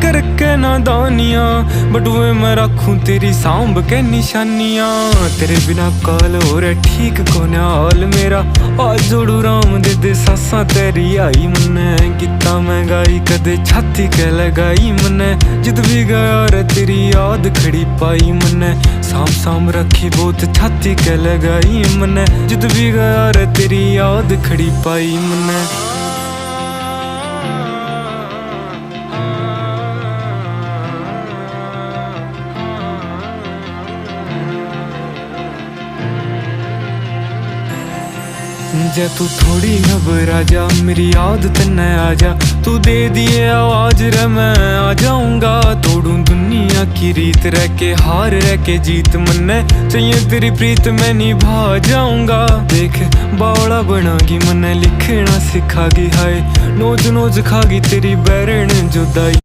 करके नादानियां, बट वे मैं रखूं तेरी सांभ के निशानियां। तेरे बिना काल हो रहा ठीक कोने हाल मेरा, आज जोड़ू राम दे सासा तेरी आई मन्ने। गीता मैं गाई कदे छाती के लगाई मन्ने, जिद भी गया रे तेरी याद खड़ी पाई मन्ने। साम साम रखी बहुत छाती के लगाई मन्ने, जिद भी गया रे तेरी याद खड़ी पाई मन्ने। जे तू थोड़ी घबरा जा, मेरी याद तन्ने आ जा। तू दे दिए आवाज रे मैं आ जाऊंगा, तोड़ू दुनिया की रीत रह के हार रह के जीत मन्ने। चाहिए तेरी प्रीत मैं निभा जाऊंगा। देख बावड़ा बनागी मन्ने, लिखना सिखागी हाय, नोज नोज खागी तेरी बैरण जुदाई।